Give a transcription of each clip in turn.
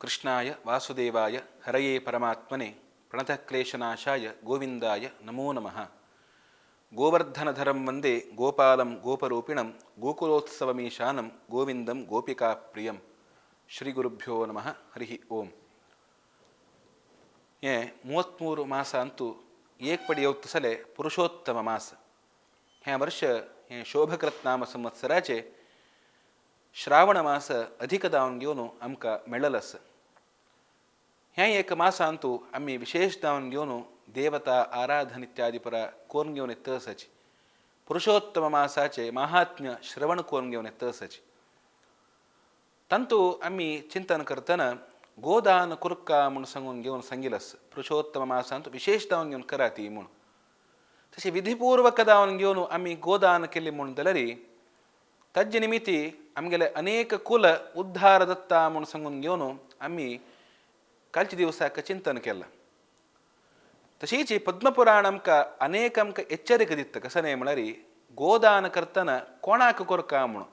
ಕೃಷ್ಣಾಯ ವಾಸುದೇವಾಯ ಹರಯೇ ಪರಮಾತ್ಮನೆ ಪ್ರಣತಕ್ಲೇಶನಾಶಾಯ ಗೋವಿಂದಾಯ ನಮೋ ನಮಃ. ಗೋವರ್ಧನಧರಂ ವಂದೇ ಗೋಪಾಲಂ ಗೋಪರೂಪಿಣಂ ಗೋಕುಲೋತ್ಸವಮೀಶಾನಂ ಗೋವಿಂದಂ ಗೋಪಿಕಾಪ್ರಿಯಂ. ಶ್ರೀ ಗುರುಭ್ಯೋ ನಮಃ. ಹರಿ ಓಂ. 33 ಮಾಸ ಅಂತೂ ಏಕ್ ಪಡಿಯೌತ್ತು ಸಲೆ ಪುರುಷೋತ್ತಮ ಮಾಸ. ह्या वर्ष हे शोभकृत नाम संवत्सराचे श्रावण मास अधिक दावन घेऊन आमकां मेळलस. ह्या एक मास अंतू आम्ही विशेष दावन घेऊन देवता आराधन इत्यादी परा कोरून घेऊन येतसच. पुरुषोत्तम मासाचे महात्म्य श्रवण कोरून घेऊन येतसच. तंतू आम्ही चिंतन करताना गोदान कुर्का म्हणून सांगून घेऊन सांगिलस. पुरुषोत्तम मास अंतू विशेष दावन घेऊन कराती म्हणून तसे विधिपूर्वक दावन घेऊन आम्ही गोदान केले म्हणून दलरी तज्ज निमित्ती आमगेले अनेक कुल उद्धार दत्ता म्हणून सांगून घेऊन आम्ही कालच्या दिवसाक चिंतन केलं. तशीच पद्मपुराण आमकां अनेक आमकां एच्चरीक दिता. कसं नाही म्हणारी गोदान करतना कोणाक कोरका म्हणून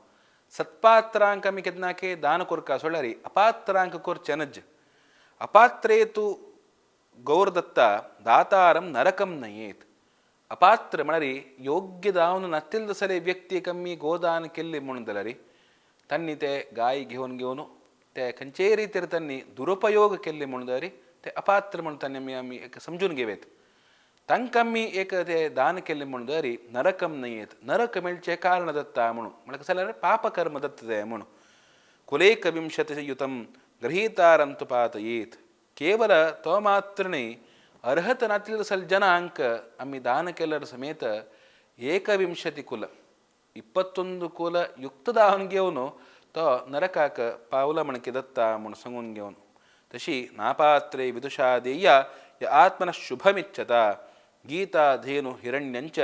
सत्पात्रांक आमी केदनाके दान कोरका सोडल्यारी अपात्रांक कोरचे नज. अपात्रे तू गौरदत्ता दातारम नरकम नयेत. अपात्र म्हणारी योग्य दावन नसतील सले व्यक्ती कमी गोदान केले म्हणून दलरी त्यांनी ते गाय घेऊन ते खंचे रीतीर त्यांनी दुरुपयोग केले म्हणून दरी ते अपात्र म्हणून त्यांनी आम्ही एक समजून घेवेत. तांकां आम्ही एक ते दान केले म्हणून दरी नरकम नयेत. नरक मेळचे कारण दत्ता म्हणून म्हणजे कसं जाल्यार पापकर्म दत्तते म्हणून. कुलेकविंशतियुतं गृहीतारंतु पातयेत. केवल तो मात्र नाही अर्हत नातील सल जनांक आम्ही दान केलर समेत 21 कुल 21 कुल युक्त दावन घेऊन तो नरकाक पावला म्हणके दत्ता म्हणून सांगून घेऊन. तशी नापात्रे विदुषा देया या आत्मन शुभमिच्छता गीता धेनु हिरण्यंच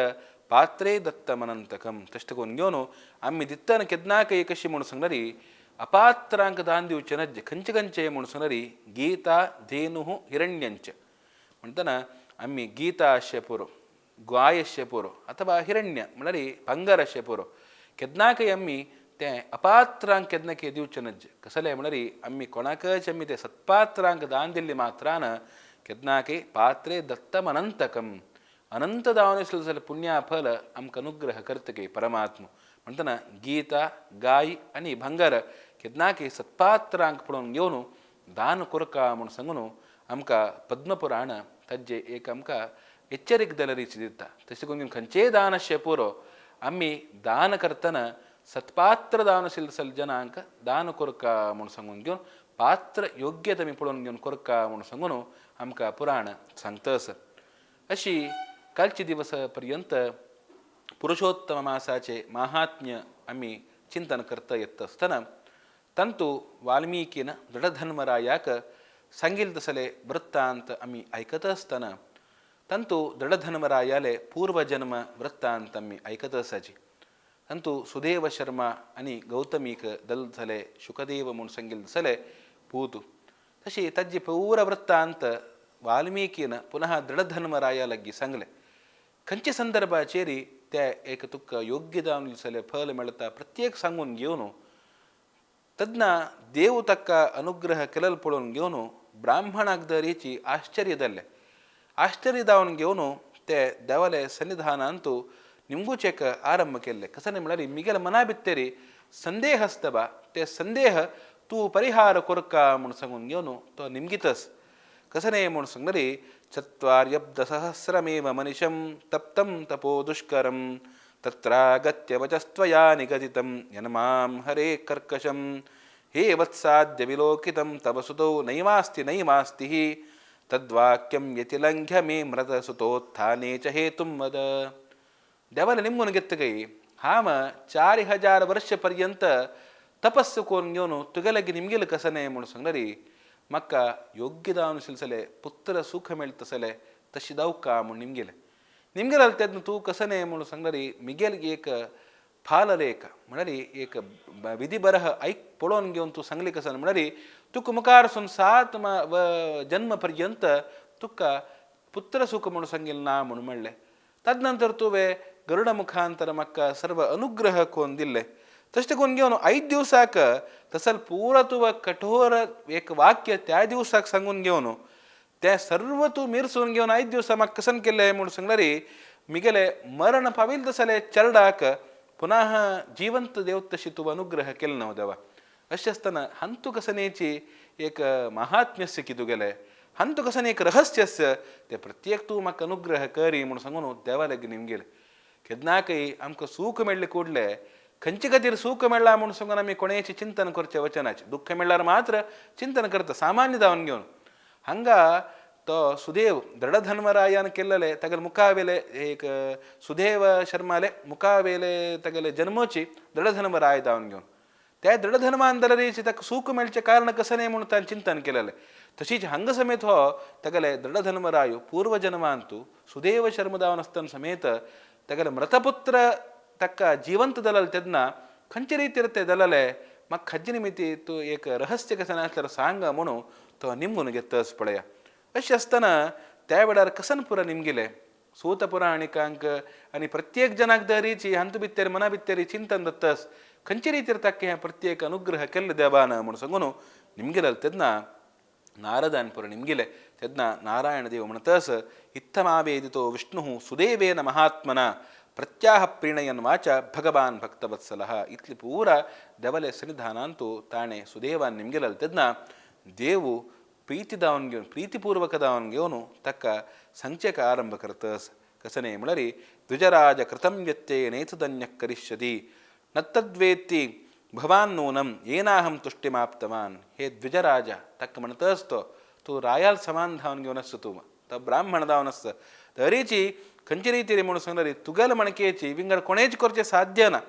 पात्रे दत्तमनंतकम. तष्ट करून घेऊन आम्ही दित्तन केदनाक एकशी म्हणून सांगणारी अपात्रांक दान दिवचे नज खंचे खंचे म्हणून सांगणारी गीता धेनु हिरण्यंच म्हणताना आम्ही गीता अशे पुरो गाय अशे पुरो अथवा हिरण्य म्हणारी भंगार अशे पुरो केदनाकय आम्ही ते अपात्रांक केदनाके दिवचे नज. कसले म्हणारी आम्ही कोणाकच आम्ही ते सत्पात्रांक दान दिल्ली मात्रान केदनाके पात्रे दत्तम अनंतकम अनंत दावन जाल्यार पुण्या फल आमकां अनुग्रह करतके परमात्मा. म्हणताना गीता गाय आणि भंगार केदनाके सत्पात्रांक पळोवन घेवन दान कोरका म्हणून सांगून आमकां पद्मपुराण तज्जे एक आमकां एच्चरीक दलरीची दिता. तशें करून खंयचेय दान अशें पुरो आम्ही दान करतना सत्पात्र दानशील सल जनांक दान कोरका म्हणून सांगून घेवन पात्र योग्यता आमी पळोवन घेवन कोरका म्हणून सांगून आमकां पुराण सांगतस. अशी कालची दिवस पर्यंत पुरुषोत्तम मासाचे महात्म्य आम्ही चिंतन करता येत असताना तंतू वाल्मिकीन दृढधन्वरायाक सांगिल तसले वृत्तांत आम्ही ऐकत असताना तंतू दृढधन्वरायाले पूर्वजन्म वृत्तांत आम्ही ऐकत असायची. तंतू सुदेव शर्मा आणि गौतमीक दल झाले शुकदेव म्हणून सांगिल तसले पूतू. तशी तज्जी पूर वृत्तांत वाल्मिकीन पुनः दृढधन्वराया लग्गी सांगले. खंचे संदर्भाचेरी त्या एक तुक योग्य दावन दिसले फल मेळता प्रत्येक सांगून घेवन तज्ञ देव तक्क अनुग्रह केलल पळोवन घेवन ब्राह्मणाक दरीची आश्चर्य दल्ले. आश्चर्य दावन घेवन ते देवाले सन्निधानांतू निमगूच एक आरंभ केले. कसं नाही म्हणाली मिगेल मना भित्तेरी संदेह असतबा ते संदेह तू परिहार कोरका म्हणून सांगून घेवन तो निमगितस. कसं नाही म्हणून सांगणारी चत्वार्यब्दसहस्रमेव मनिषं तप्तं तपो दुष्करं तत्रागत्य वचस्त्वया निगदितं यन्मां हरे कर्कशं हे वत्साद्य विलोकितं तव सुतो नैवास्ति नैवास्ति तद्वाक्यं यतिलंघ्य मे मृतसुतोत्थाने च हेतुं वद. देवाला निमगून घेतलं काही हाम 4000 वर्षपर्यंत तपस्सु करून घेऊन तुगेलगी निमगेल कसं नाही म्हणून सांगणारी मक्का योग्य दावन सिलसले पुत्र सुख मिळतसले तशी दावका म्हणून निमगेल त्यातनं तू कसं नाही म्हणून सांगणारी मिगेल एक फालरेख म्हणारी एक विधी बरह ऐक पळोवन घेऊन तू सांगली कसं म्हणारी तुक मुखारसून 7 जन्मपर्यंत तुका पुत्र सुख म्हणून सांगेल ना म्हणून म्हणले. तदनंतर तुवे गरुड मुखांतर मक्का सर्व अनुग्रह कोण दिले. तसे घेऊन 5 दिवसाक तसल पुरा तुवा कठोर एक वाक्य त्या दिवसाक सांगून घेऊन त्या सर्व तू मिरसून घेऊन 5 दिवसा म्हाका कसन केले म्हणून सांगल्यारी मिगेले मरण पाविल तसले चरडाक पुनः जिवंत देव तशी तू अनुग्रह केलं नव देवा. अशें आसतना हंतू कसनेची एक महात्म्यस्य कितू गेले हंतू कसन एक रहस्यस्य ते प्रत्येक तू म्हाका अनुग्रह करी म्हणून सांगून देवा लेगीत निमगेले. केदनाकय आमकां सूख मेळ्ळें कोडले खंयचे खातीर सूख मेळ्ळा म्हणून सांगून आमी कोणाचें चिंतन करचें वचनाचें. दुख्ख मेळ्ळ्यार मात्र चिंतन करता सामान्य जावन घेवन हांगा तो सुदेव दृढधर्मरायान केल्लेले तागेले मुखावेले एक सुदेव शर्माले मुखावेले तागेले जन्मोची दृढधर्मराय जावन घेवन त्या दृढधर्मान जाल्यार ताका सूख मेळचें कारण कसं न्ही म्हणून ताणें चिंतन केलेलें. तशीच हांगा समेत हो तागेले दृढधर्मराय पूर्व जन्मांतू सुदेव शर्म जावन आसतना समेत तागेले मृतपुत्र ताका जिवंत जालेले तेन्ना खंयचे रितीर ते जालेले म्हाका खंयचे निमित्ती तूं एक रहस्य कशें आसल्यार सांग म्हणून तो निमगून घेतस पळया. अशें आसतना त्या वेळार कसन पुरा निमगेले सूत पुराणिकांक आनी प्रत्येक जनाक दरीची हांतू भितर मना भितर चिंतन दत्तस खंयचे रितीर ताका हें प्रत्येक अनुग्रह केल्ले देवान म्हणून सांगून निमगेले तेन्ना नारदान पुरा निमगेले तेन्ना नारायण देव म्हणतस इत्थमावेदितो विष्णु सुदेवेन महात्मना प्रत्याह प्रीणयन वाचा भगवान भक्तवत्सलः. इतली पूरा देवले सन्निधानांतू ताणे सुदेवान निमगेले तेन्ना देव प्रीती जावन घेवन प्रीतीपूर्वक जावन घेवन ताका सांगचेक आरंभ करतस. कसने म्हळ्यार द्विजराज कृतं व्यत्यय नेतदन्यः करिष्यति न तद्वेत्ति भवान नूनम येनाहम तुष्टिमाप्तवान. हे द्विजराजा ताका म्हणतस तो तू रायाल समान धावन घेवन आसता तूं तो ब्राह्मण जावन आसता तरीची खंयचे रितीर म्हणून सांगल्यार तुगेल मणकेची विंगड कोणेच करचें साध्य ना.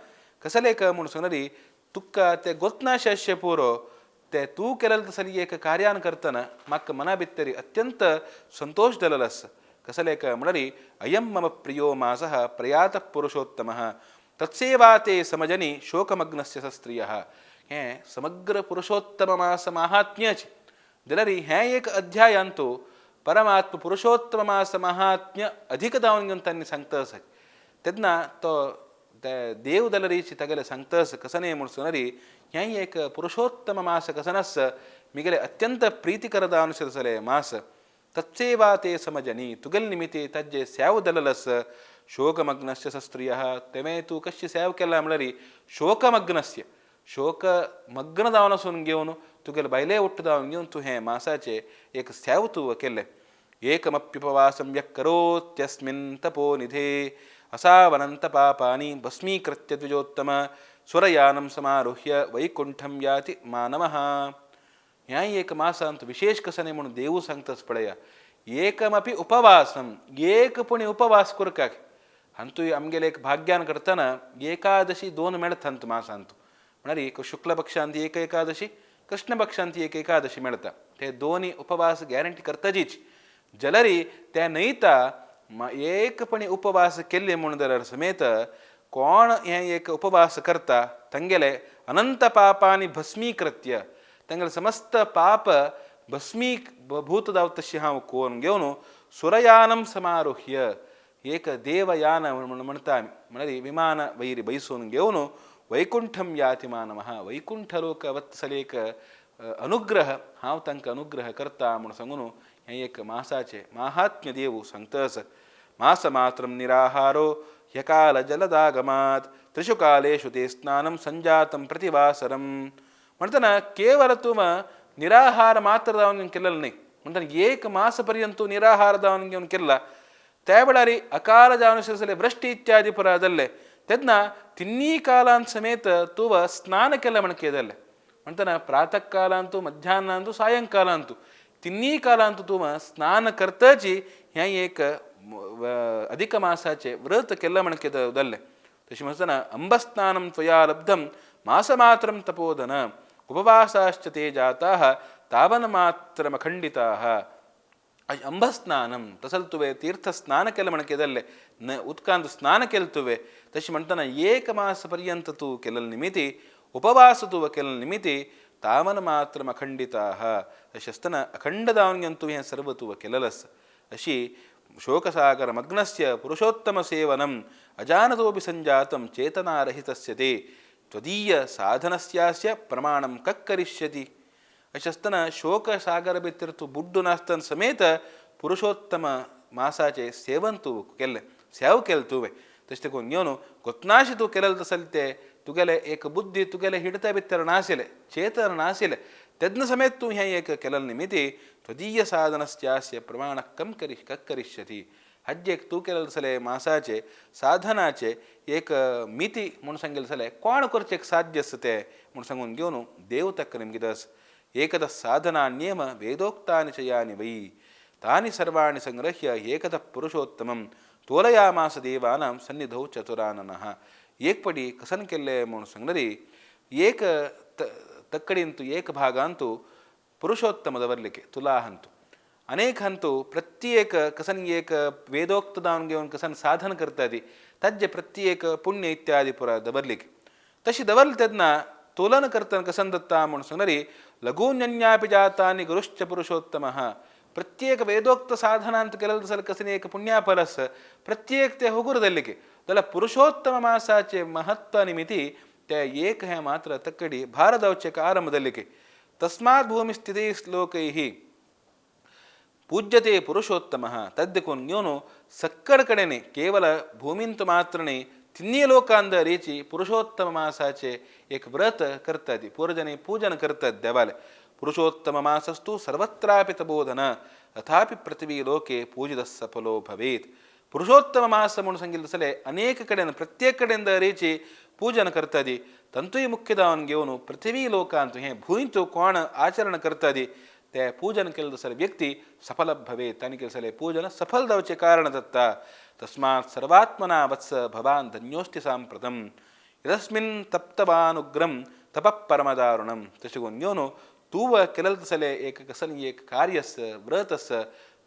कसलेक म्हणून सांगल्यार तुका ते गोतनाशे अशें पुरो ते तूं केलेलें तसली एक कार्यान करतना म्हाका मना भितर अत्यंत संतोष जालेलो आसा. कसलेक म्हळ्यार अयं मम प्रियो मासः प्रयातः पुरुषोत्तमः तत्सेवा ते समजनी शोकमग्नस्य सस्त्रियः. हें समग्र पुरुषोत्तम मास महात्म्याचें जाल्यार हें एक अध्यायांतू परमात्म पुरुषोत्तम मास महात्म्य अधिक जावन घेवन तांणी सांगतस तेन्ना तो देव जाल्यार तागेले सांगतस कसने म्हूण सांगल्यार हें एक पुरुषोत्तम मास कसनस मिगेले अत्यंत प्रीतिकर जावन जाले मास तत्सेवा ते समजनी तुगेल निमित्ती ताजे सेव जालेलस शोकमग्नस्य सस्त्रियः. तेमे तूं कशी सेव केला म्हळ्यार शोकमग्नस्य शोकमग्न जावन आसून घेवन तुगेले बायले उट्ट जावन घेवन तूं हें मासाचें एक सेव तूं केलें. एकमप्युपवासं यः करोत्यस्मिन् तपोनिधे असावनन्त पापानि भस्मीकृत्य द्विजोत्तम सुरयानं समारुह्य वैकुंठं याति मानवः. ह्या एक मासांत विशेष कसने म्हणून देव सांगतस पळया एकमपि उपवासम एकपणी उपवास करकाक हंतू आमगेले एक भाग्यान करतना एकादशी 2 मेळथंत मासांत म्हळ्यार एक शुक्ल पक्षांत एक एकादशी कृष्ण पक्षांत एक एकादशी मेळता ते दोन्ही उपवास गॅरंटी करताजीच जाल्यार त्या नयता एकपणी उपवास केल्ले म्हणून जाल्यार समेत कोण हे एक उपवास करता तंगेले अनंत पापानी भस्मीकृत्य तंगेले समस्त पाप भस्मीभूत जाव तशी हांव कोण घेवन सुरयानं समारुह्य एक देवयान म्हणटा म्हळ्यार विमान वैरी बैसून घेवन वैकुंठम याति मानवः वैकुंठ लोक वत्सलेक अनुग्रह हांव तांकां अनुग्रह करता म्हूण सांगून हें एक मासाचें महात्म्य देव सांगतस. मास मात्रं निराहारो ह्यकाल जलदागमात् त्रिषु कालेषु ते स्नानं संजातं प्रतिवासरं. म्हणटना केवल तुम निराहार मात्र जावन घेवन केलेलं न्ही म्हणटना एक मास पर्यंत निराहार जावन घेवन केला त्या वेळार अकाल जावन आसले वृष्टी इत्यादी पुरा जाल्ले तेन्ना तिन्नी कालांत समेत तुव स्नान केलें म्हणके जालें म्हणटना प्रातः कालांतू मध्याह्नांतू सायंकालांतू तिन्नी कालांतू तुम स्नान करताची हें एक अधिक मासाचे व्रत केल्लें म्हणके जाल्लें. तशें म्हणटना अंबस्नानं त्वया लब्धं मासमात्रं तपोधन उपवासाश्च ते जाताः तावन्मात्रमखण्डिताः. अंबस्नानं तसल तुवे तीर्थस्नान केलें म्हणके जाल्लें न उदकांत स्नान केलें तुवे तशें म्हणटना एक मास पर्यंत तूं केलें निमित्ती उपवास तुवें केलें निमित्ती तावन्मात्रमखण्डिताः. अशें आसतना अखंड जावन घेवन तुवें हें सर्व तुवें केलेलें आसा. अशी शोकसागरमग्नस्य पुरुषोत्तमसेवनम् अजानतोपि संजातं चेतनारहितस्य ते ತ್ವದೀಯ ಸಾಧನಸ್ಯಾಸ್ಯ ಪ್ರಮಾಣಂ ಕಕ್ಕರಿಷ್ಯತಿ. ಅಶಸ್ತನ ಶೋಕ ಸಾಗರ ಬಿತ್ತಿರ್ತು ಬುಡ್ಡು ನಾಸ್ತನ ಸಮೇತ ಪುರುಷೋತ್ತಮ ಮಾಸಾಚೆ ಸೇವಂತು ಕೆಲ್ಲೆ ಸ್ಯಾವು ಕೆಲ್ತುವೆ ತಷ್ಟೇ ಕೊಂಗ್ಯೋನು ಗೊತ್ನಾಶಿತು ಕೆಲಲ್ದ ಸಲಿತೆ ತುಗಲೆ ಏಕ ಬುದ್ಧಿ ತುಗಲೆ ಹಿಡಿತ ಬಿತ್ತರ ನಾಸಿಲೆ ಚೇತನ ನಾಸಿಲೆ ತದ್ನ ಸಮೇತ ತು ಹ್ಯಾ ಏಕ ಕೆಲಲ್ ನಿಮಿತಿ ತ್ವದೀಯ ಸಾಧನಸ್ಯಾಸ್ಯ ಪ್ರಮಾಣ ಕಕ್ಕರಿಷ್ಯತಿ. ಹಜ್ಜೆಕ್ ತೂ ಕೆಲಲ್ ಸಲೆ ಮಾಸಾಚೆ ಸಾಧನಾಚೆ ಏಕ ಮಿತಿ ಮುಣಸಂಗಿಲ್ ಸಲೆ ಕ್ವಾಣ ಕೊರ್ಚೆಕ್ ಸಾಧ್ಯಸ್ತೆ ಮುಣಸಂಗೊಂಗ್ಯೋನು ದೇವು ತಕ್ಕ ನಿಮ್ಗಿದಸ್. ಏಕದ ಸಾಧನಾ ನಿಯಮ ವೇದೋಕ್ತಾನಿ ಚಯಾನಿ ವೈ ತಾನಿ ಸರ್ವಾಣಿ ಸಂಗ್ರಹ್ಯ ಏಕದ ಪುರುಷೋತ್ತಮಂ ತೋಲಯಾಮಾಸ ದೇವಾನಾಂ ಸನ್ನಿಧೌ ಚತುರಾನನಃ. ಏಕ್ಪಡಿ ಕಸನ್ ಕೆಲ್ಲೆ ಮುಣಸಂಗ್ನರಿ ಏಕ ತಕ್ಕಡಿಂತು ಏಕ ಭಾಗ ಅಂತೂ ಪುರುಷೋತ್ತಮದ ಬರ್ಲಿಕ್ಕೆ ತುಲಾ ಹಂತು ಅನೇಕ ಹಂತು ಪ್ರತ್ಯೇಕ ಕಸನ್ ಏಕ ವೇದೋಕ್ತದಾವನ್ಗೆ ಒಂದು ಕಸನ್ ಸಾಧನ ಕರ್ತದಿ ತಜ್ಜೆ ಪ್ರತ್ಯೇಕ ಪುಣ್ಯ ಇತ್ಯಾದಿ ಪುರ ದಬರ್ಲಿಕ್ಕೆ ತಶಿ ದವರ್ಲ್ ತದ್ನ ತುಲನ ಕರ್ತನ ಕಸನ್ ದತ್ತ ಮುಣಸಂಗ್ನರಿ ಲಘೂನ್ಯನ್ಯಾಪಿ ಜಾತಾನಿ ಗುರುಶ್ಚ ಪುರುಷೋತ್ತಮ. ಪ್ರತ್ಯೇಕ ವೇದೋಕ್ತ ಸಾಧನ ಅಂತ ಕೆಲವು ಸಲ ಕಸನೇಕ ಪುಣ್ಯಾಫಲಸ್ ಪ್ರತ್ಯೇಕತೆ ಹೋಗುರದಲ್ಲಿಗೆ ದಲ ಪುರುಷೋತ್ತಮ ಮಾಸಾಚೆ ಮಹತ್ವ ನಿಮಿತಿ ತ್ಯ ಏಕ ಹೇ ಮಾತ್ರ ತಕ್ಕಡಿ ಭಾರದೌಚ್ಯಕ ಆರಂಭದಲ್ಲಿಗೆ ತಸ್ಮಾತ್ ಭೂಮಿ ಸ್ಥಿತಿ ಶ್ಲೋಕೈ ಪೂಜ್ಯತೆ ಪುರುಷೋತ್ತಮ ತದ್ದೆಕೊಂಗ್ಯೋನು ಸಕ್ಕಡ ಕಡೆನೆ ಕೇವಲ ಭೂಮಿಂತು ಮಾತ್ರನೇ ತಿನ್ನಿಯ ಲೋಕ ಅಂದ ರೀಚಿ ಪುರುಷೋತ್ತಮ ಮಾಸಾಚೆ ಏಕ ವ್ರತ ಕರ್ತದಿ ಪೂರ್ಜನೆ ಪೂಜನ ಕರ್ತದ್ ದೇವಾಲೆ. ಪುರುಷೋತ್ತಮ ಮಾಸಸ್ತು ಸರ್ವತ್ರಾಪಿ ತಬೋಧನ ಅಥಾಪಿ ಪೃಥ್ವಿ ಲೋಕೆ ಪೂಜಿತ ಸಫಲೋ ಭವೇತ್. ಪುರುಷೋತ್ತಮ ಮಾಸ ಮುಣಸಂಗಿಲ್ ಸಲೆ ಅನೇಕ ಕಡೆಯನ್ನು ಪ್ರತ್ಯೇಕ ಕಡೆಯಿಂದ ರೀಚಿ ಪೂಜನ ಕರ್ತದಿ ತಂತುಯಿ ಮುಖ್ಯದವನ್ಗೆವನು ಪೃಥ್ವಿ ಲೋಕ ಅಂತೂ ಹೇ ಭೂಮಿಂತು ಕೋಣ ಆಚರಣ ಕರ್ತದಿ ತೇ ಪೂಜನ ಕೆಲದ ಸಲ ವ್ಯಕ್ತಿ ಸಫಲ ಭವೇ ತಾನಿ ಕೆಲಸಲೆ ಪೂಜನ ಸಫಲದವಚೆ ಕಾರಣ ದತ್ತ. ತಸ್ಮಾತ್ ಸರ್ವಾತ್ಮನ ವತ್ಸ ಭವಾನ್ ಧನ್ಯೋಸ್ತಿ ಸಾಂಪ್ರತಂ ಇದಸ್ಮಿನ್ ತಪ್ತವಾನುಗ್ರಂ ತಪಃ ಪರಮದಾರುಣಂ. ತಶಗೊಂದ್ಯೋನು ತೂವ ಕೆಲಲ್ದ ಸಲೆ ಏಕ ಕಸನ್ ಏಕ ಕಾರ್ಯಸ್ ವ್ರತಸ್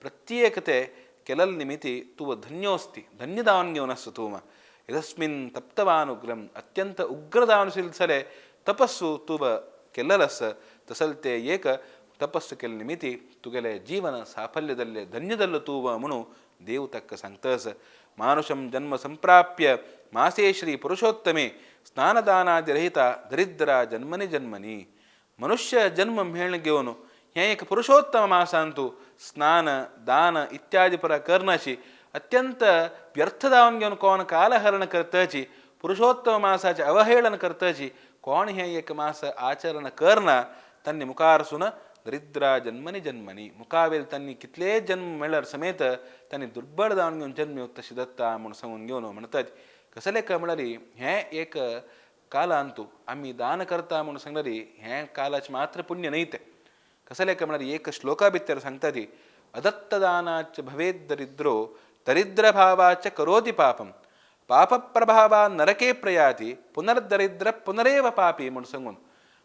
ಪ್ರತ್ಯೇಕತೆ ಕೆಲಲ್ ನಿಮಿತಿ ತುವ ಧನ್ಯೋಸ್ತಿ ಧನ್ಯದಾವನ್ಯವನಸ್ಸು ತೂಮ. ಇದಸ್ಮಿನ್ ತಪ್ತವಾನುಗ್ರಂ ಅತ್ಯಂತ ಉಗ್ರದಾವನಿಸಿಲ್ಸಲೆ ತಪಸ್ಸು ತುವ ಕೆಲ್ಲಲಸ್ ತಸಲ್ತೆ ಏಕ ತಪಸ್ಸು ಕೆಲ ನಿಮಿತಿ ತುಗಲೆ ಜೀವನ ಸಾಫಲ್ಯದಲ್ಲೇ ಧನ್ಯದಲ್ಲೂ ತೂವ ಮುನು ದೇವು ತಕ್ಕ ಸಂತಸ. ಮಾನುಷಂ ಜನ್ಮ ಸಂಪ್ರಾಪ್ಯ ಮಾಸೇ ಶ್ರೀ ಪುರುಷೋತ್ತಮೆ ಸ್ನಾನದಾನಾದಿರಹಿತ ದರಿದ್ರ ಜನ್ಮನಿ ಜನ್ಮನಿ. ಮನುಷ್ಯ ಜನ್ಮ ಹೇಳಗೆವನು ಏಕ ಪುರುಷೋತ್ತಮ ಮಾಸ ಅಂತೂ ಸ್ನಾನ ದಾನ ಇತ್ಯಾದಿ ಪರ ಕರ್ನಾಶಿ ಅತ್ಯಂತ ವ್ಯರ್ಥದಾವನ್ಗೆವನು ಕೋಣ ಕಾಲಹರಣ ಕರ್ತಚಿ ಪುರುಷೋತ್ತಮ ಮಾಸಾಚ ಅವಹೇಳನ ಕರ್ತಚಿ ಕೋಣ ಏಕ ಮಾಸ ಆಚರಣ ಕರ್ನ ತನ್ನಿ ಮುಖಾರಸುನ ದರಿದ್ರ ಜನ್ಮನಿ ಜನ್ಮನಿ ಮುಖಾವೇಲ್ ತನ್ನಿ ಕಿತ್ಲೇ ಜನ್ಮ ಮೇಳರ್ ಸಮೇತ ತನ್ನಿ ದುರ್ಬಳದಾವನ್ಗೆ ಒಂದು ಜನ್ಮ ತಶಿದತ್ತ ಮುಣಸಂಗೇವನು ಮಣತಾಜಿ ಕಸಲೆ ಕಮಳರಿ ಹೇ ಏಕ ಕಾಲ ಅಂತೂ ಅಮ್ಮಿ ದಾನ ಕರ್ತ ಮುಣಸಂಗರಿ ಹೇ ಕಾಲಾಚ ಮಾತ್ರ ಪುಣ್ಯ ನೈತೆ. ಕಸಲೆ ಕಮಳರಿ ಏಕ ಶ್ಲೋಕ ಬಿತ್ತರ ಸಂತತಿ ಅದತ್ತದಾನಾಚ ಭವೇದ್ ದರಿದ್ರೋ ದರಿದ್ರ ಭಾವಾಚ ಕರೋತಿ ಪಾಪಂ ಪಾಪ ಪ್ರಭಾವ ನರಕೆ ಪ್ರಯಾತಿ ಪುನರ್ದರಿದ್ರ ಪುನರೇವ ಪಾಪಿ ಮುಣಸಂಗುನ್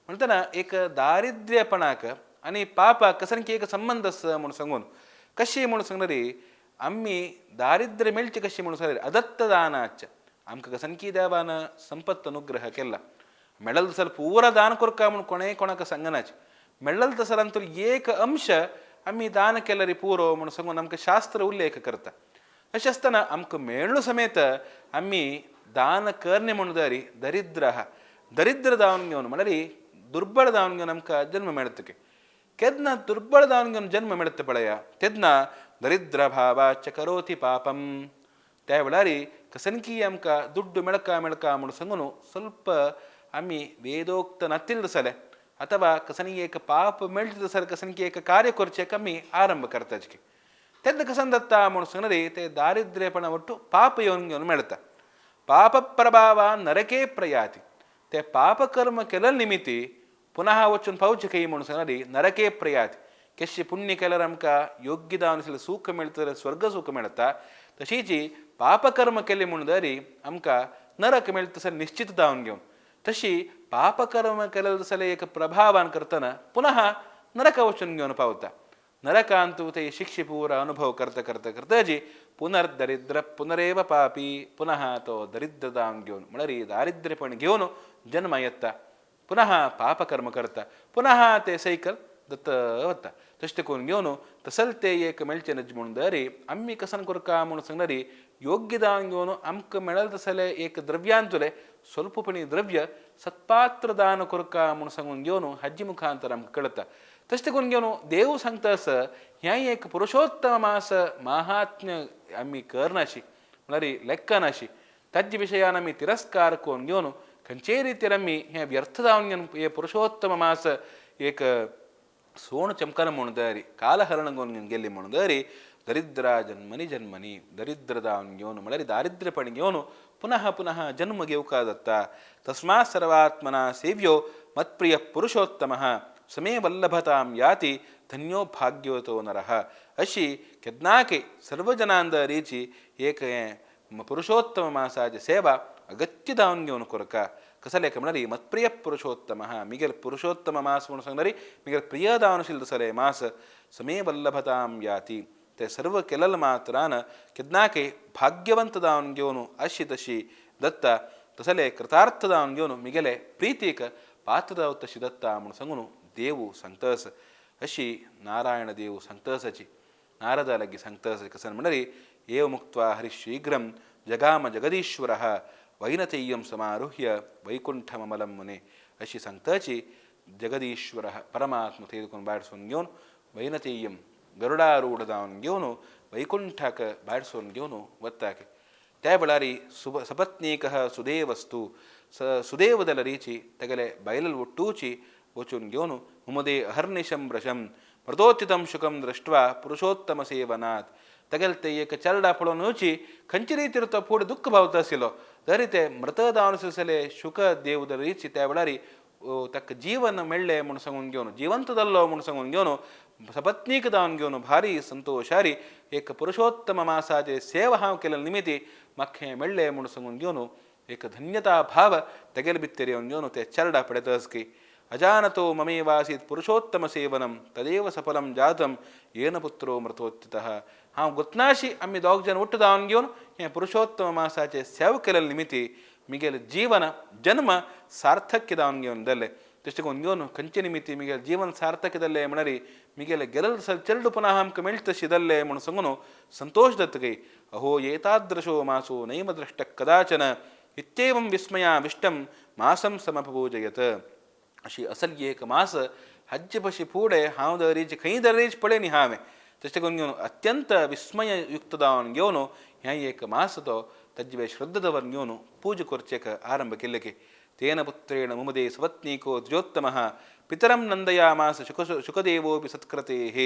म्हणताना एक दारिद्र्यपणाक आणि पापा कसनकी एक संबंधस म्हणून सांगून कशी म्हणून सांगणारी आम्ही दारिद्र्य मेळची कशी म्हणून सांगणारी अदत्त दानाच आमका कसनकी देवान संपत्त अनुग्रह केला मेळल तसल पूरा दान कोरका म्हणून कोणे कोणाक सांगनाच मेळल तसलंतर एक अंश आम्ही दान केलरी पूरो म्हणून सांगून आमका शास्त्र उल्लेख करता. अशें आसतना आमकां मेळ्ळो समेत आम्ही दान करणे म्हणून दारी दरिद्र दरिद्र दावन घेवन म्हळ्यार ದುರ್ಬಳ ದಾವನ್ಗೆ ನಮ್ಕ ಜನ್ಮ ಮೆಳತಕ್ಕೆ ಕೆದ್ನ ದುರ್ಬಳ ದಾವನ್ಗೆ ಜನ್ಮ ಮೆಳತ್ತೆ ಪಳೆಯ ತೆದ್ನ ದರಿದ್ರ ಭಾವ ಚ ಕರೋತಿ ಪಾಪಂ त्यावेळारी कसनकी आमका ದುಡ್ಡು ಮೆಳಕ ಮುಣಸಂಗುನು ಸ್ವಲ್ಪ आम्ही ವೇದೋಕ್ತ ನತ್ತಿಲ್ದ ಸಲೆ ಅಥವಾ ಕಸನಿಗೆ ಏಕ ಪಾಪ ಮೆಳ್ತಿದ ಸಲ ಕಸನಿಗೆ ಏಕ ಕಾರ್ಯ ಕೊರ್ಚೆ ಕಮ್ಮಿ ಆರಂಭ ಕರ್ತಜ್ಕೆ ತೆದ್ದ ಕಸಂದತ್ತ ಮುಣಸಂಗನರಿ ते दारिद्र्यपण ಒಟ್ಟು ಪಾಪ ಯೋನ್ಗೆ ಮೆಳತ ಪಾಪ ಪ್ರಭಾವ ನರಕೆ ಪ್ರಯಾತಿ ते पापकर्म केलं निमित्ती पुन्हा वचून पावचे काही म्हणून सांगणारी नरके प्रयात कशी पुण्य केल्यार आमकां योग्य दावन सुख मिळतं स्वर्ग सुख मिळता तशीची पापकर्म केले म्हणून दरी आमकां नरक मिळतं सर निश्चित दावन घेवन तशी पापकर्म केलेलं जाल्यार एक प्रभावान करतना पुन्हा नरक वचून घेवन पावता. नरकांतू ते शिक्षे पूरा अनुभव करता करता करता जी पुनर्दरिद्र पुनरेव पापी पुनः तो दरिद्र दावन घेवन म्हळ्यार दारिद्र्यपण घेवन जन्म येता पुनः पापकर्म करता पुनः ते सैकल दत्त वत्ता तश्ते कोण घेऊन तसल ते एक मेळचे नज म्हणून दरी आम्ही कसन कुरका म्हणून सांगणारी योग्य दान घेऊन आमक मिळल तसले एक द्रव्यांतुले स्वल्पपणी द्रव्य सत्पात्र दान कुरका म्हणून सांगून घेऊन हज्जी मुखांतर आमक कळता तश्ते कोण घेऊन देव सांगतास ह्या एक पुरुषोत्तम मास महात्म्य आम्ही करनाशी म्हणणारी लेक्कानाशी तज्ज विषयान आम्ही तिरस्कार कोण घेऊन खंचे ರೀತಿಯಲ್ಲಿ हे व्यर्थ जाऊन हे पुरुषोत्तम मास एक सोण चमकन म्हणून कालहरण गेली म्हणून दरिद्रा जन्मनी जन्मनी दरिद्र दावन घेऊन म्हणल्यारी दारिद्र्यपण घेऊन पुनः पुनः जन्म घेवकादत्ता तस्मा सर्वात्मना सेव्यो मत्प्रिय पुरुषोत्तम समे वल्लभतां याति धन्यो भाग्योतो नरः अशी केदनाके सर्वजनांद रीची एक पुरुषोत्तम मासाची सेवा अगत्य दावन घेऊन कोरका कसले म्हणणारी मत्प्रिय पुरुषोत्तम मिगेल पुरुषोत्तम मास म्हणून सांगणारी मिगेल प्रिय दावनशील दसरे मास समे वल्लभतां याती ते सर्व केलल मात्रान केदनाके भाग्यवंत दावन घेऊन अशी तशी दत्ता तसले कृतार्थ दावन घेऊन मिगेले प्रीतीक पात्र तशी दत्ता म्हणून सांगून देव सांगतस अशी नारायण देव सांगतसची नारद लग्गी सांगतस कसन म्हणणारी एव मुक्त्वा हरिशीघ्रं जगाम जगदीश्वरः वैनतेय्यं समारुह्य वैकुंठममलं मुने अशी सांगताची जगदीश्वर परमात्म तेदुಕೊಂಡು ಬಾಡಿಸೋನ್ घेऊन वैनतेय्यं गरुडारूढ जावन घेऊन वैकुंठाक बाडिसोन घेऊन वत्ताके त्या बळारी सपत्नीकः सुदेवस्तु सुदेवदल रीची तगले बैलल ಒಟ್ಟೂಚಿ वचून घेऊन मुमदे अहर्निशं व्रशं मृतोचितं शुकं दृष्ट्वा पुरुषोत्तम सेवनात् तगलते एक चरडा पळून उची खंची ರೀತಿರುತ್ತ ಪೂಡ ದುಃಖ ಭಾವತಾಸಿಲೋ ದರಿತೆ ಮೃತದಾವನ ಸಿಲಸಲೆ ಶುಕ ದೇವದ ರೀಚಿ त्यावेळारी तक जीवन मेळ्ळे म्हणून सांगून घेऊन जिवंतदल्लो म्हणून सांगून घेऊन सपत्नीक दावन घेऊन भारी संतोषारी एक पुरुषोत्तम मासाचे सेवा हांव केले निमित्ती मख्खे मेळ्ळे म्हणून सांगून घेऊन एक धन्यता भाव तगेल भित्तेर येवन घेऊन ते चरडा पडतस की अजानतो ममेवासीत पुरुषोत्तम सेवनम तदेव सफलम जातम येन पुत्रो मृतोत्थितः हांव गुत्नाशी आम्ही दोग जन उट्ट दावन घेऊन हे पुरुषोत्तम मासाचे सेव केलेले निमित्ती मिगेल जीवन जन्म सार्थक्य दावन घेऊन दल्ले तशें करून घेऊन खंचे निमित्ती मिगेल जीवन सार्थक्य दल्ले म्हणणारी मिगेल गेलल चरड पुनः आमक मेळतशी दल्ले म्हणून सांगून संतोष दत्तगे अहो एतादृशो मासो नैम दृष्ट कदाचन इत्येवं विस्मयाविष्टं मासं समपूजयत अशी असल एक मास हज्जपशी पुढे हांव दरीची खंय दरीच पळे न्ही हांवें तशें करून घेवन अत्यंत विस्मययुक्त दावन घेवन ह्या एक मास तो तज्वे श्रद्धा दवरून घेवन पूज करचेक आरंभ केले की तेन पुत्रेण मुमदे सपत्नीको द्विजोत्तमः पितरं नंदयामास शुकदेवोपि सत्कृतेः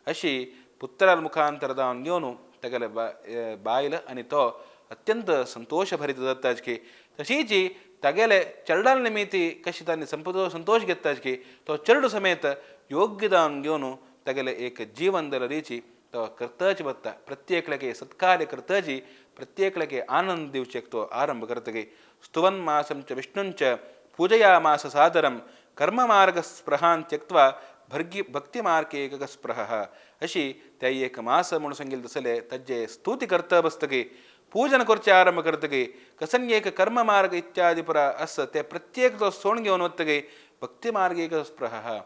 अशी पुत्राल मुखांतर दावन घेवन तेगेले बायल आनी तो अत्यंत संतोष भरीत जाताच की तशीची तगेले चरडाल निमित्ती कशी तांणी संतोष घेताच की तो चरड समेत योग्य दावन घेवन तगेले एक जीवन दल रीची तो करताच बत्ता प्रत्येकळके सत्कार्य करताची प्रत्येकळके आनंद दिवचेक तो आरंभ करतगे स्तुवन मासं च विष्णुंच पूजयामास सादरं कर्म मार्ग स्पृहां त्यक्त्वा भक्तिमार्गे गगस्पृहः अशी त्या एक मास म्हणून सांगिल तसले तज्जे स्तुती करता बसतगे पूजन करचे आरंभ करतगे कसन एक कर्म मार्ग इत्यादी पुरा अस ते प्रत्येक तो सोण घेऊन वतगे भक्तिमार्गे गगस्पृहः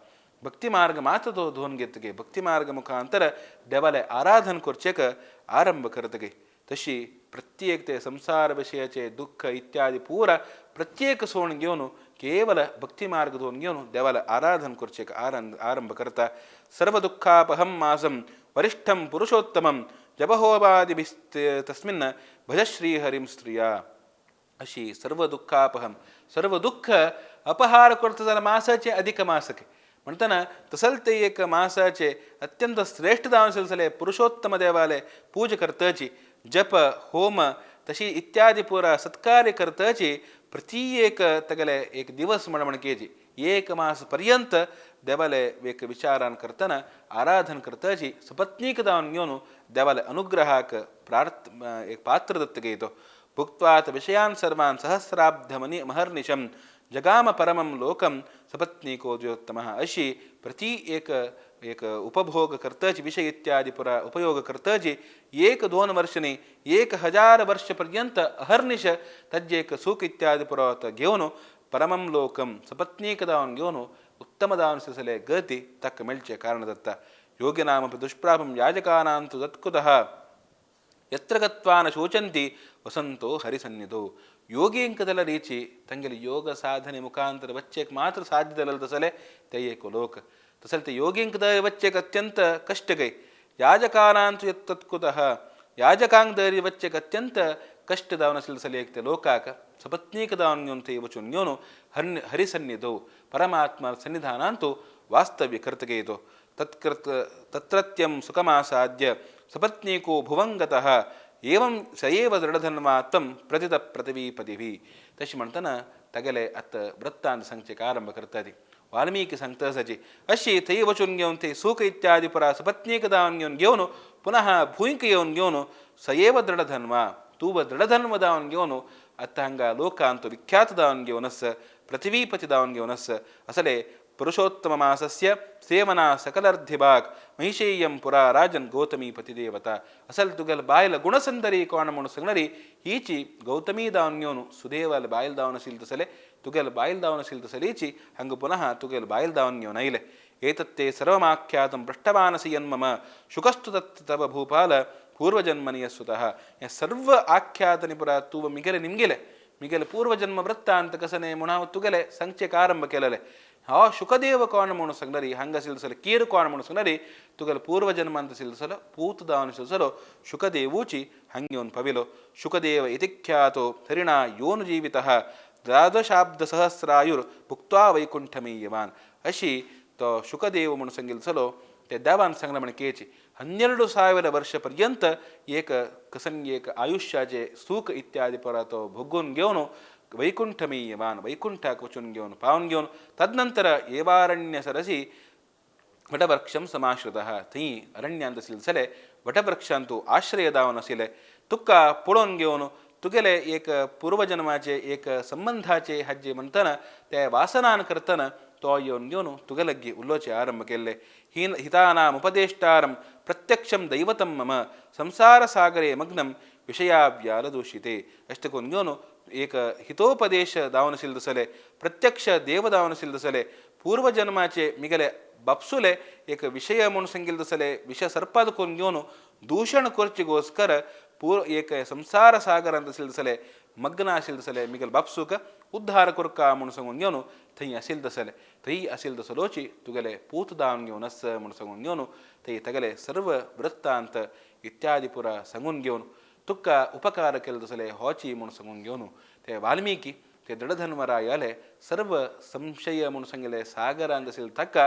भक्तिमार्ग मात्र तो धोन घेतगे भक्तिमार्ग मुखांतर देवाले आराधन करचेक आरंभ करतगे तशी प्रत्येक ते संसार विषयाचे दुःख इत्यादी पूरा प्रत्येक सोण घेऊन केवल भक्तिमार्ग दोन घेऊन देवाला आराधन करचेक आरंभ करता सर्व दुःखापहं मासं वरिष्ठं पुरुषोत्तमं जपहोवादि तस्मिन् भज श्रीहरिं स्त्रिया अशी सर्व दुःखापहं सर्व दुःख अपहार करता मासाचे अधिक मासके म्हणताना तसल ते एक मासाचे अत्यंत श्रेष्ठ दावन सिलसिले पुरुषोत्तम देवालय पूज करताची जप होम तशी इत्यादी पुरा सत्कार्य करताची प्रति एक तगले एक दिवस म्हणकेजी एक मास पर्यंत देवालय एक विचारान करताना आराधन करताची सपत्नीक दावन घेऊन देवालय अनुग्रहाक एक पात्र दत्तगे तो भुक्त्वात विषयान् सर्वान् सहस्राब्धमनि महर्निशं जगाम परमं लोकं सपत्नीको द्विजोत्तमः अशी प्रति एक उपभोग करताची विषय इत्यादी पुरा उपयोग करताची 1-2 वर्षनी 1000 वर्ष पर्यंत अहर्निश तज्जे एक सुख इत्यादी पुरा घेऊन परमं लोकं सपत्नीक दावन घेऊन ಉತ್ತಮದಾನುಸರಿಸಲೇ ಗತಿ ತಕ್ಕ ಮೆಲ್ಚೆ ಕಾರಣದತ್ತ ಯೋಗಿನಾಮಪಿ ದುಷ್ಪ್ರಾಪಂ ಯಾಜಕಾನಾಂತು ತತ್ಕುತಃ ಯತ್ರ ಗತ್ವಾನ ಶೋಚಂತಿ ವಸಂತೋ ಹರಿಸನ್ನಿಧೋ ಯೋಗಿ ಇಂಕದಲ್ಲ ರೀಚಿ ತಂಗಲಿ ಯೋಗ ಸಾಧನೆ ಮುಖಾಂತರ ಬಚ್ಚೆಗೆ ಮಾತ್ರ ಸಾಧ್ಯದಲ್ಲ ತಸಲೆ ತೆಯ್ಯೇಕೋ ಲೋಕ ತಸಲ್ತೆ ಯೋಗಿ ಇಂಕದ ಬಚ್ಚೆಗೆ ಅತ್ಯಂತ ಕಷ್ಟಗೈ ಯಾಜಕಾನಾಂತು ಯತ್ತತ್ಕುತಃ ಯಾಜಕಾಂಗದರಿ ಬಚ್ಚೆಗೆ ಅತ್ಯಂತ ಕಷ್ಟದವನ ಸಿಲ್ಸಲೇಕ್ತೆ ಲೋಕಾಕ ಸಪತ್ನೀಕದವನ್ಯೋಂತೆ ವಚುನ್ಯೋನು ಹರಿಸನ್ನಿಧೋ ಪರಮಾತ್ಮ ಸನ್ನಿಧಾನ ಅಂತೂ ವಾಸ್ತವ್ಯ ಕರ್ತಗೆಯಿತು ತತ್ರತ್ಯಂ ಸುಖಮಾಸಾದ್ಯ ಸಪತ್ನೀಕೋ ಭುವಂಗತಃ ಏವಂ ಸಯೇವ ದೃಢಧನ್ವಾ ತಂ ಪ್ರತಿತ ಪ್ರತಿವೀಪದಿವಿ ತಶಿ म्हणताना तगले अत वृत्तांत संख्येक आरंभ करतादी वाल्मीकि सांगता सची अशी थई वचून घेऊन ते सुख इत्यादी परा सपत्नीक दावन घेऊन पुनः भूंक येऊन घेऊन सयेव दृढधन्वा तू दृढधन्व दावन घेऊन अತ್ತ ಹಂಗ ಲೋಕ ಅಂತೂ ವಿಖ್ಯಾತ ದಾವನ್ ಗೆವನಸ್ಸ ಪೃಥ್ವೀಪತಿ ದಾವನ್ ಗೆವನಸ್ಸ ಅಸಲೇ ಪುರುಷೋತ್ತಮ ಮಾಸಸ್ಯ ಸೇವನಾ ಸಕಲರ್ಧಿಭಾಗ್ ಮಹಿಷೇಯಂ ಪುರಾ ರಾಜನ್ ಗೌತಮಿ ಪತಿದೇವತಾ ಅಸಲ್ ತುಗಲ್ ಬಾಯಲ ಗುಣಸಂದರಿ ಕೋಣಮುಣು ಸಂಗನರಿ ಈಚಿ ಗೌತಮಿ ದಾವನ್ಯೋನು ಸುದೇವಲ್ ಬಾಯಲ್ ದಾವನ ಸಿಲ್ತಸಲೆ ತುಗಲ್ ಬಾಯಲ್ ದಾವನ ಸಿಲ್ತಸಲೀಚಿ ಹಂಗ ಪುನಃ ತುಗಲ್ ಬಾಯಲ್ ದಾವನ್ಯೋ ನೈಲೆ ಏತತ್ತೇ ಸರ್ವಮಾಖ್ಯಾತಂ ಪೃಷ್ಠಮಾನಸಿ ಯನ್ಮಮ ಶುಕಸ್ತು ತತ್ ತವ ಭೂಪಾಲ ಪೂರ್ವಜನ್ಮನಿಯ ಸುತಃ ಸರ್ವ ಆಖ್ಯಾತ ನಿಪುರ ತೂವ ಮಿಗಲೆ ನಿಮ್ಗೆಲೆ ಮಿಗಲೆ ಪೂರ್ವಜನ್ಮ ವೃತ್ತ ಅಂತ ಕಸನೆ ಮುಣಾವ ತುಗಲೆ ಸಂಖ್ಯೆಕ ಆರಂಭ ಕೆಲಲೆ ಆ ಶುಕದೇವ ಕೋಣಮುಣು ಸಂಗರಿ ಹಂಗ ಸಿಲ್ಸಲು ಕೀರು ಕೋಣಮುಣು ಸಂಗರಿ ತುಗಲು ಪೂರ್ವಜನ್ಮ ಅಂತ ಸಿಲ್ಸಲು ಪೂತದಾವನು ಸಿಲ್ಸಲು ಶುಕದೇವೂಚಿ ಹಂಗ್ಯೋನ್ ಪವಿಲೋ ಶುಕದೇವ ಇತಿಖ್ಯಾತೋ ಹರಿಣ ಯೋನು ಜೀವಿತಃ ದ್ವಾದಶಾಬ್ದ ಸಹಸ್ರಾಯುರ್ ಭುಕ್ತ್ವಾ ವೈಕುಂಠಮೀಯವಾನ್ ಅಶಿ तो ಶುಕದೇವ ಮುಣು ಸಂಗಿಲ್ಸಲು ते दावान संग्रमण केची 12,000 वर्ष पर्यंत एक कसंग आयुष्याचे सुख इत्यादी परातो भोगून घेऊन वैकुंठमीयवान वैकुंठाक वचून घेऊन पावन घेऊन तदनंतर एवारण्य सरसी वटवृक्षं समाश्रितः थी अरण्यांत सिलसले वटवृक्षांतू आश्रय दावन असिले तुक्का पुळून घेऊन तुगेले एक पूर्वजन्माचे एक संबंधाचे हज्जे म्हणताना त्या वासनान करताना तो येऊन घेऊन तुगलग्गी उल्लोचे आरंभ केले हितानाम उपदेष्टारं प्रत्यक्षं दैवतं मम संसार सागरे मग्नं विषयाव्यालदूषिते अष्टकोन घेऊन एक हितोपदेश दावन सिलदसले प्रत्यक्ष देव दावन सिलदसले पूर्वजन्माचे मिगले बापसुले एक विषय म्हणून संगिलदसले विषय सर्पादकोन घेऊन दूषण कोर्चिಗೋಸ್ಕರ एक संसार सागर ಅಂತ ಸಿಲ್ದಸಲೆ ಮಗ್ನ ಸಿಲ್ದಸಲೆ ಮಿಗಲ್ ಬಾಪ್ಸುಕ ಉದ್ಧಾರ ಕುರ್ಕ ಮುಣಸಂಗೊಂಡ್ ಗೆವನು ಥೈ ಅಸಿಲ್ದಸಲೆ ಥೈ ಅಸಿಲ್ದಸಲೋಚಿ ತುಗಲೆ ಪೂತದಾನ್ ಗೆವನಸ್ ಮುಣಸಂಗೊಂಡ್ ಗೆವನು ಥೈ ತಗಲೆ ಸರ್ವ ವೃತ್ತಾಂತ ಇತ್ಯಾದಿ ಪುರ ಸಂಗೊಂಡ್ ಗೆವನು ತುಕ್ಕ ಉಪಕಾರ ಕೆಲ್ದಸಲೆ ಹೋಚಿ ಮುಣಸಂಗೊಂಡ್ ಗೆವನು ಥೈ ವಾಲ್ಮೀಕಿ ಥೈ ದೃಢಧನ್ವರಾಯಲೆ ಸರ್ವ ಸಂಶಯ ಮುಣಸಂಗಲೆ ಸಾಗರ ಅಂತ ಸಿಲ್ ತಕ್ಕ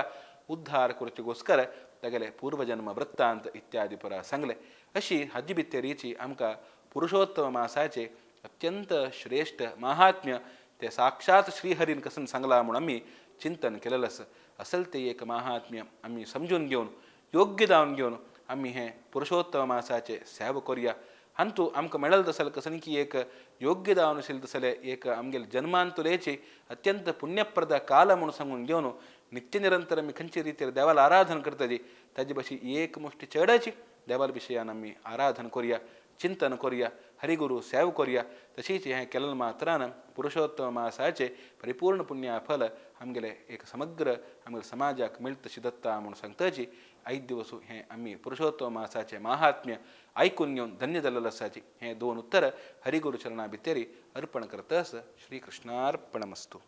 ಉದ್ಧಾರ ಕುರ್ಚಿಗೋಸ್ಕರ तगले पूर्वजन्म वृत्तांत इत्यादी परा सांगले अशी हज्जिबित्ते रीची आमका पुरुषोत्तम मासाचे अत्यंत श्रेष्ठ महात्म्य ते साक्षात श्रीहरीन कसन सांगला म्हणून आम्ही चिंतन केलेलंस असल ते एक महात्म्य आम्ही समजून घेऊन योग्य दावन घेऊन आम्ही हे पुरुषोत्तम मासाचे सेव करूया अंतू आमकां मेळल तसल कसन की एक योग्य दावन असेल तसले एक आमगेल जन्मांतुलेची अत्यंत पुण्यप्रद काल म्हणून सांगून घेऊन नित्य निरंतर आम्ही खंयचे रितीर देवाला आराधन करतली ताजे भाशी एक मुष्टी चेडाची देवाला विशयान आम्ही आराधन करूया चिंतन करूया हरिगुरू सेव करूया तशीच हें केलें मात्रान पुरुषोत्तम मासाचे परिपूर्ण पुण्या फल आमगेले एक समग्र आमगेल्या समाजाक मेळटा तशी दत्ता म्हणून सांगताची 5 दिवस हें आम्ही पुरुषोत्तम मासाचे महात्म्य ऐकून घेवन धन्य जाल्लेलो आसाची हें 2 उत्तर हरिगुरू चरणा भितरी अर्पण करतस श्री कृष्णार्पणमस्तु.